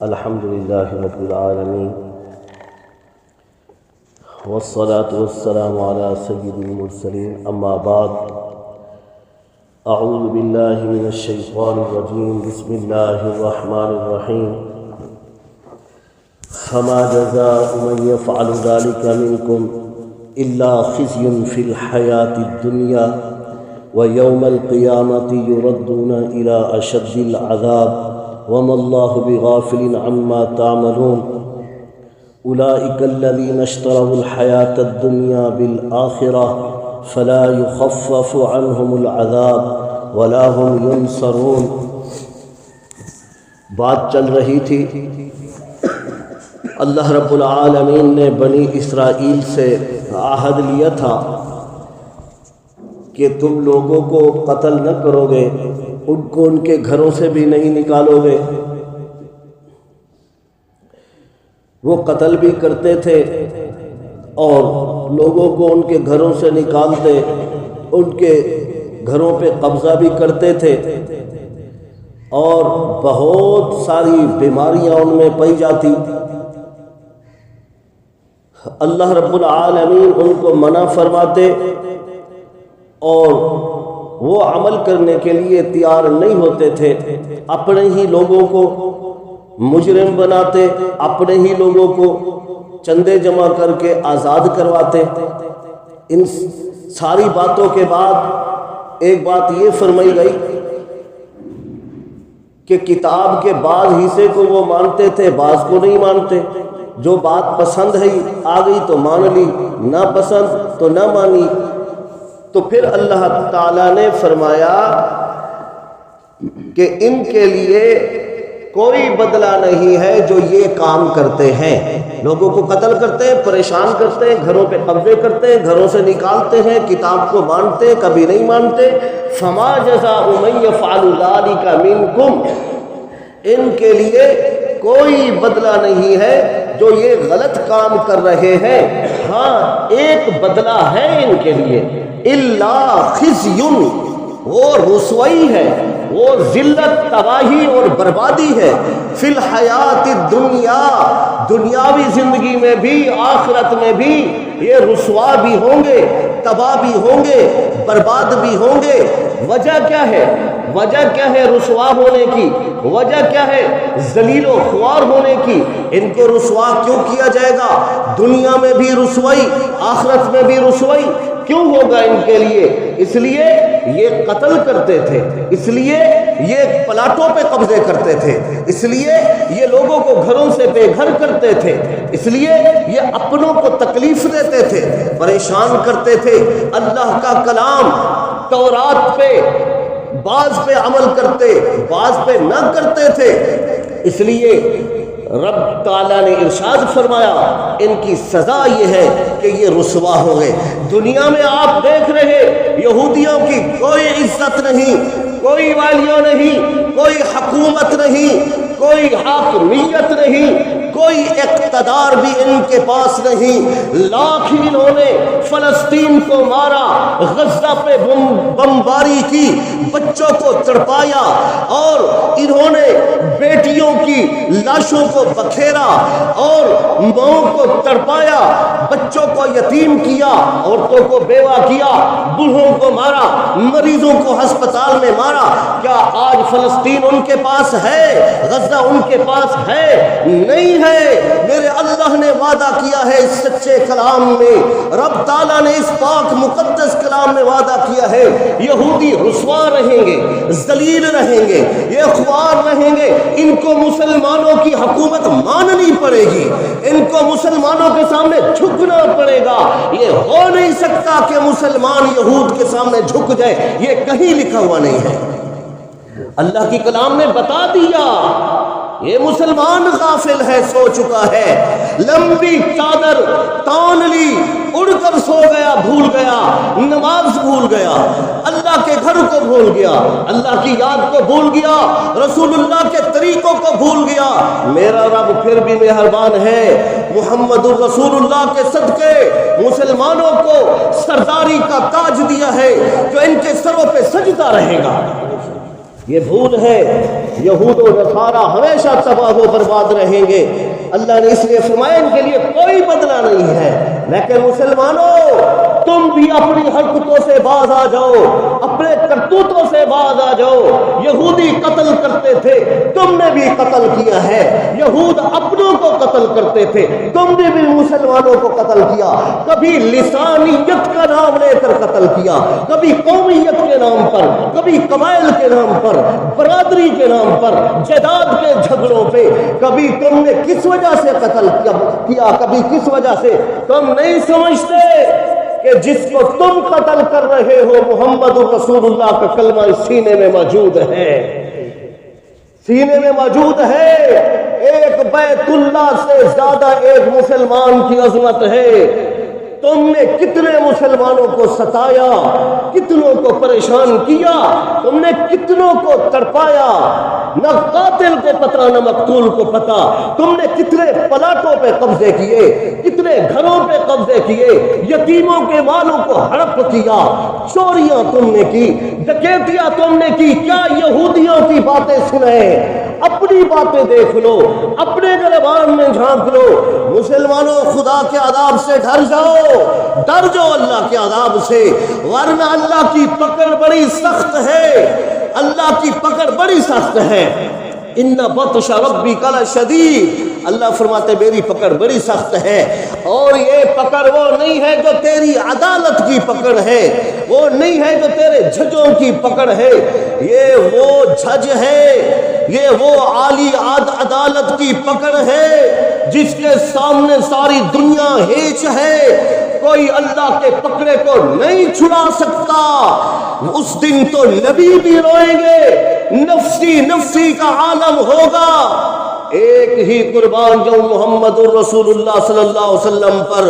الحمد لله رب العالمين والصلاة والسلام على سيد المرسلين أما بعد أعوذ بالله من الشيطان الرجيم بسم الله الرحمن الرحيم فما جزاء من يفعل ذلك منكم إلا خزي في الحياة الدنيا ويوم القيامة يردون إلى أشد العذاب وما الله بغافل عما تعملون أولئك الذين اشتروا الحياة الدنيا بالآخرة فلا يخفف عنهم العذاب ولا هم ينصرون۔ بات چل رہی تھی، اللہ رب العالمین نے بنی اسرائیل سے عہد لیا تھا کہ تم لوگوں کو قتل نہ کرو گے، ان کو ان کے گھروں سے بھی نہیں نکالو گے۔ وہ قتل بھی کرتے تھے اور لوگوں کو ان کے گھروں سے نکالتے، ان کے گھروں پہ قبضہ بھی کرتے تھے اور بہت ساری بیماریاں ان میں پائی جاتی۔ اللہ رب العالمین ان کو منع فرماتے اور وہ عمل کرنے کے لیے تیار نہیں ہوتے تھے، اپنے ہی لوگوں کو مجرم بناتے، اپنے ہی لوگوں کو چندے جمع کر کے آزاد کرواتے۔ ان ساری باتوں کے بعد ایک بات یہ فرمائی گئی کہ کتاب کے بعض حصے کو وہ مانتے تھے، بعض کو نہیں مانتے۔ جو بات پسند ہے آ گئی تو مان لی، نہ پسند تو نہ مانی۔ تو پھر اللہ تعالیٰ نے فرمایا کہ ان کے لیے کوئی بدلہ نہیں ہے جو یہ کام کرتے ہیں، لوگوں کو قتل کرتے ہیں، پریشان کرتے ہیں، گھروں پہ قبضے کرتے ہیں، گھروں سے نکالتے ہیں، کتاب کو مانتے ہیں، کبھی نہیں مانتے۔ فما جزاء من يفعل ذلك منكم، ان کے لیے کوئی بدلہ نہیں ہے جو یہ غلط کام کر رہے ہیں۔ ہاں ایک بدلہ ہے ان کے لیے، الا خزی، وہ رسوائی ہے، وہ ذلت، تباہی اور بربادی ہے، فی الحیات الدنیا، دنیاوی زندگی میں بھی آخرت میں بھی یہ رسوا بھی ہوں گے، تباہ بھی ہوں گے، برباد بھی ہوں گے۔ وجہ کیا ہے؟ وجہ کیا ہے رسوا ہونے کی؟ وجہ کیا ہے ذلیل و خوار ہونے کی؟ ان کو رسوا کیوں کیا جائے گا؟ دنیا میں بھی رسوائی، آخرت میں بھی رسوائی کیوں ہوگا ان کے لیے؟ اس لیے یہ قتل کرتے تھے، اس لیے یہ پلاٹوں پہ قبضے کرتے تھے، اس لیے یہ لوگوں کو گھروں سے بے گھر کرتے تھے، اس لیے یہ اپنوں کو تکلیف دیتے تھے، پریشان کرتے تھے۔ اللہ کا کلام تورات پہ بعض پہ عمل کرتے، بعض پہ نہ کرتے تھے۔ اس لیے رب تعالیٰ نے ارشاد فرمایا ان کی سزا یہ ہے کہ یہ رسوا ہو گئے۔ دنیا میں آپ دیکھ رہے یہودیوں کی کوئی عزت نہیں، کوئی والیوں نہیں، کوئی حکومت نہیں، کوئی حاکمیت نہیں، کوئی اقتدار بھی ان کے پاس نہیں۔ لاکھ انہوں نے فلسطین کو مارا، غزہ پہ بمباری کی، بچوں کو تڑپایا اور انہوں نے بیٹیوں کی لاشوں کو بکھیرا اور ماؤں کو تڑپایا، بچوں کو یتیم کیا، عورتوں کو بیوہ کیا، بوڑھوں کو مارا، مریضوں کو ہسپتال میں مارا۔ کیا آج فلسطین ان کے پاس ہے؟ غزہ ان کے پاس ہے؟ نہیں ہے۔ میرے اللہ نے وعدہ کیا ہے اس سچے کلام میں، رب تعالیٰ نے اس پاک مقدس کلام میں وعدہ کیا ہے یہودی رسوا رہیں گے، ذلیل رہیں گے، یہ خوار رہیں گے، ان کو مسلمانوں کی حکومت ماننی پڑے گی، ان کو مسلمانوں کے سامنے جھکنا پڑے گا۔ یہ ہو نہیں سکتا کہ مسلمان یہود کے سامنے جھک جائے، یہ کہیں لکھا ہوا نہیں ہے۔ اللہ کی کلام نے بتا دیا، یہ مسلمان غافل ہے، سو چکا ہے، لمبی چادر تان لی، اڑ کر سو گیا، بھول گیا، نماز بھول گیا، اللہ کے گھر کو بھول گیا، اللہ کی یاد کو بھول گیا، رسول اللہ کے طریقوں کو بھول گیا۔ میرا رب پھر بھی مہربان ہے، محمد الرسول اللہ کے صدقے مسلمانوں کو سرداری کا تاج دیا ہے جو ان کے سروں پہ سجدہ رہے گا۔ یہ بھول ہے. یہود و نصارہ ہمیشہ تباہ و برباد رہیں گے. اللہ نے اس لیے فرمایا ان کے لیے کوئی بدلہ نہیں ہے. لیکن مسلمانوں تم بھی اپنی حرکتوں سے باز آ جاؤ, اپنے کرتوتوں سے باز آ جاؤ. یہودی قتل کرتے تھے, تم نے بھی قتل کیا ہے. یہود اپنوں کو قتل کرتے تھے, تم نے بھی مسلمانوں کو قتل کیا. کبھی لسانیت کا نام لے کر قتل کیا, کبھی قومیت کے نام پر, کبھی قبائل کے نام پر, برادری کے نام پر, جائیداد کے جھگڑوں پہ. کبھی تم نے کس وجہ سے قتل کیا, کبھی کس وجہ سے. تم نہیں سمجھتے کہ جس کو تم قتل کر رہے ہو محمد رسول اللہ کا کلمہ سینے میں موجود ہے, سینے میں موجود ہے. ایک بیت اللہ سے زیادہ ایک مسلمان کی عظمت ہے. تم نے کتنے مسلمانوں کو ستایا, کتنوں کو پریشان کیا, تم نے کتنوں کو تڑپایا. نہ قاتل کو پتہ نہ مقتول کو پتہ. تم نے کتنے پلاٹوں پہ قبضے کیے, کتنے گھروں پہ قبضے کیے, یتیموں کے مالوں کو ہڑپ کیا, چوریاں تم نے کی, ڈکیتیاں تم نے کی. کیا یہودیوں کی باتیں سنیں؟ اپنی باتیں دیکھ لو, اپنے گریبان میں جھانک لو. مسلمانوں خدا کے عذاب سے ڈر جاؤ, ڈر جاؤ اللہ کے عذاب سے, ورنہ اللہ کی پکڑ بڑی سخت ہے. اللہ کی پکڑ بڑی سخت ہے. ان بطش ربک لشدید, اللہ فرماتے میری پکڑ بڑی سخت ہے. اور یہ پکڑ وہ نہیں ہے جو تیری عدالت کی پکڑ ہے, وہ نہیں ہے جو تیرے ججوں کی پکڑ ہے. یہ وہ جج ہے, یہ وہ عالی عدالت کی پکڑ ہے جس کے سامنے ساری دنیا ہیچ ہے. کوئی اللہ کے پکڑے کو نہیں چھڑا سکتا. اس دن تو نبی بھی روئیں گے, نفسی نفسی کا عالم ہوگا. ایک ہی قربان جو محمد الرسول اللہ صلی اللہ علیہ وسلم پر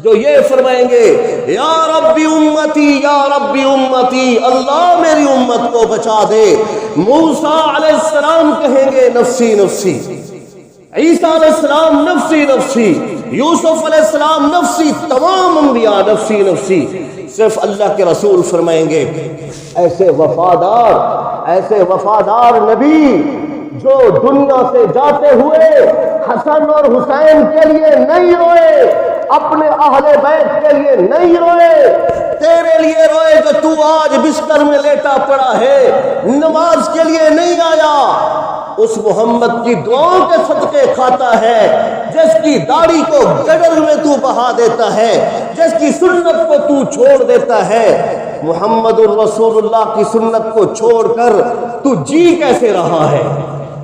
جو یہ فرمائیں گے یا ربی امتی یا ربی امتی, اللہ میری امت کو بچا دے. موسیٰ علیہ السلام کہیں گے نفسی نفسی, عیسیٰ علیہ السلام نفسی نفسی, یوسف علیہ السلام نفسی, تمام انبیاء نفسی نفسی. صرف اللہ کے رسول فرمائیں گے ایسے وفادار نبی جو دنیا سے جاتے ہوئے حسن اور حسین کے لیے نہیں روئے, اپنے اہل بیت کے لیے نہیں روئے, تیرے لیے روئے جو تو آج بستر میں لیٹا پڑا ہے, نماز کے لیے نہیں آیا. اس محمد کی دعاؤں کے صدقے کھاتا ہے جس کی داڑھی کو گٹر میں تو بہا دیتا ہے, جس کی سنت کو تو چھوڑ دیتا ہے. محمد الرسول اللہ کی سنت کو چھوڑ کر تو جی کیسے رہا ہے,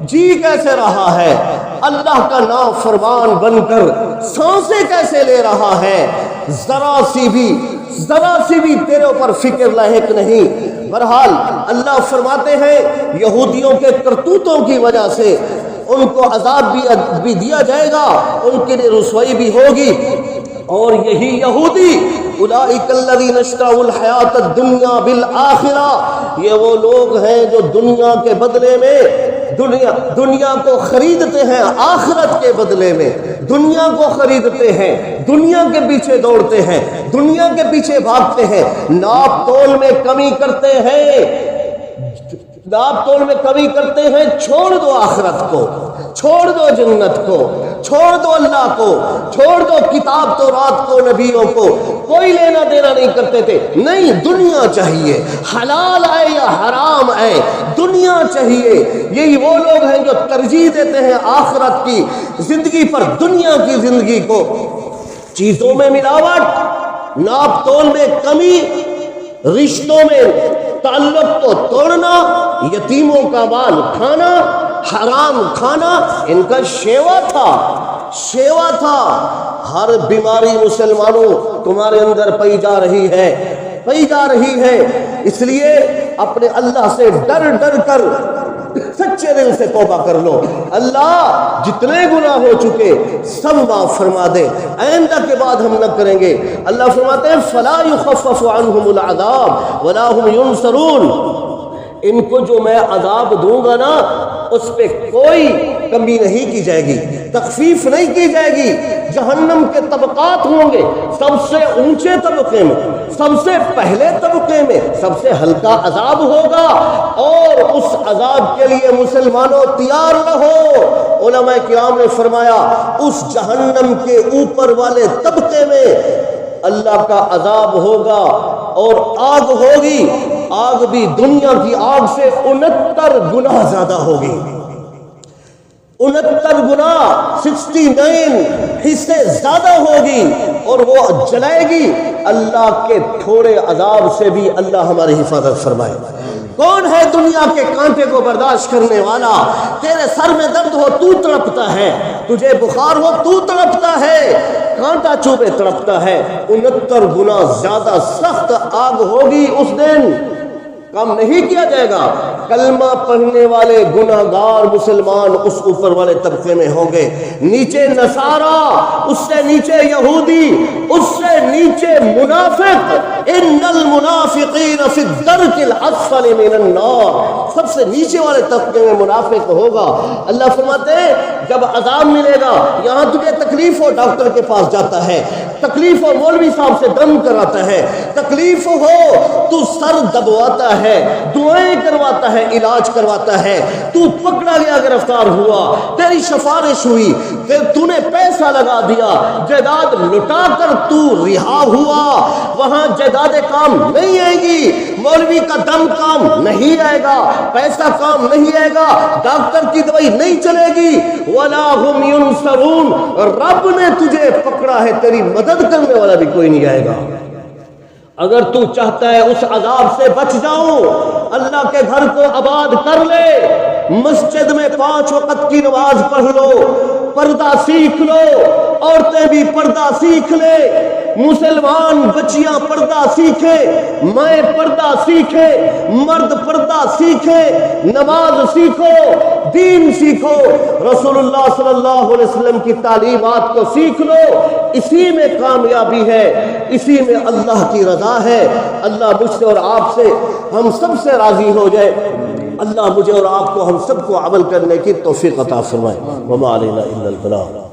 جی کیسے رہا ہے؟ اللہ کا نام فرمان بن کر سانسیں کیسے لے رہا ہے؟ ذرا سی بھی تیرے اوپر فکر لاحق نہیں. بہرحال اللہ فرماتے ہیں یہودیوں کے کرتوتوں کی وجہ سے ان کو عذاب بھی دیا جائے گا, ان کے لیے رسوائی بھی ہوگی. اور یہی یہودی اولئک الذین اشتروا الحیات الدنیا بالآخرہ, یہ وہ لوگ ہیں جو دنیا کے بدلے میں دنیا کو خریدتے ہیں, آخرت کے بدلے میں دنیا کو خریدتے ہیں, دنیا کے پیچھے دوڑتے ہیں, دنیا کے پیچھے بھاگتے ہیں. ناپ تول میں کمی کرتے ہیں, ناپ تول میں کمی کرتے ہیں. چھوڑ دو آخرت کو, چھوڑ دو جنت کو, چھوڑ دو اللہ کو, چھوڑ دو کتاب تو رات کو, نبیوں کو. کوئی لینا دینا نہیں کرتے تھے. نہیں, دنیا چاہیے, حلال ہے یا حرام ہے, دنیا چاہیے. یہی وہ لوگ ہیں جو ترجیح دیتے ہیں آخرت کی زندگی پر دنیا کی زندگی کو. چیزوں میں ملاوٹ, ناپ تول میں کمی, رشتوں میں تعلق کو توڑنا, یتیموں کا مال کھانا, حرام کھانا, ان کا شیوا تھا. ہر بیماری مسلمانوں تمہارے اندر پئی جا رہی ہے. اس لیے اپنے اللہ سے ڈر کر سچے دل سے توبہ کر لو. اللہ جتنے گناہ ہو چکے سب معاف فرما دے, آئندہ کے بعد ہم نہ کریں گے. اللہ فرماتے ہیں فلا یخفف عنہم العذاب ولا هم ینصرون, ان کو جو میں عذاب دوں گا نا اس پہ کوئی کمی نہیں کی جائے گی, تخفیف نہیں کی جائے گی. جہنم کے طبقات ہوں گے، سب سے اونچے طبقے میں، سب سے پہلے طبقے میں سب سے ہلکا عذاب ہوگا، اور اس عذاب کے لیے مسلمانوں تیار رہو۔ علماء کرام نے فرمایا اس جہنم کے اوپر والے طبقے میں اللہ کا عذاب ہوگا اور آگ ہوگی، آگ بھی دنیا کی آگ سے 69 گنا زیادہ ہوگی، 69 گنا 69 حصے زیادہ ہوگی، اور وہ جلائے گی۔ اللہ کے تھوڑے عذاب سے بھی اللہ ہماری حفاظت فرمائے۔ کون ہے دنیا کے کانٹے کو برداشت کرنے والا؟ تیرے سر میں درد ہو تو تڑپتا ہے، تجھے بخار ہو تو تڑپتا ہے، کانٹا چوبے تڑپتا ہے۔ 69 گنا زیادہ سخت آگ ہوگی اس دن، کم نہیں کیا جائے گا۔ کلمہ پڑھنے والے گناہگار مسلمان اس اوپر والے طبقے میں ہوں گے، نیچے نصارا، اس سے نیچے یہودی، اس سے نیچے منافق۔ ان المنافقین فی الدرک الاسفل من النار، سب سے نیچے والے طبقے میں منافق ہوگا۔ اللہ فرماتے ہیں جب عذاب ملے گا، یہاں تجھے تکلیف ہو ڈاکٹر کے پاس جاتا ہے، تکلیف ہو مولوی صاحب سے دم کراتا ہے، تکلیف ہو تو سر دبواتا ہے، دعائیں کرواتا ہے، علاج کرواتا ہے، تو پکڑا گیا گرفتار ہوا، تیری سفارش ہوئی، تو نے پیسہ لگا دیا، جائیداد لٹا کر تو رہا ہوا، وہاں جائیداد کام نہیں آئے گی، مولوی کا دم کام نہیں آئے گا، پیسہ کام نہیں آئے گا، ڈاکٹر کی دوائی نہیں چلے گی، وَلَا هُمْ يُنصَرُونَ، رب نے تجھے پکڑا ہے، تیری مدد کرنے والا بھی کوئی نہیں آئے گا۔ اگر تو چاہتا ہے اس عذاب سے بچ جاؤں، اللہ کے گھر کو آباد کر لے، مسجد میں 5 وقت کی نماز پڑھ لو، پردہ سیکھ لو، عورتیں بھی پردہ سیکھ لے، مسلمان بچیاں پردہ سیکھے، مائیں پردہ سیکھے، مرد پردہ سیکھے، نماز سیکھو، دین سیکھو، رسول اللہ صلی اللہ علیہ وسلم کی تعلیمات کو سیکھ لو، اسی میں کامیابی ہے، اسی میں اللہ کی رضا ہے۔ اللہ مجھ سے اور آپ سے، ہم سب سے راضی ہو جائے۔ اللہ مجھے اور آپ کو، ہم سب کو عمل کرنے کی توفیق عطا فرمائے۔ وما علینا الا البلاغ۔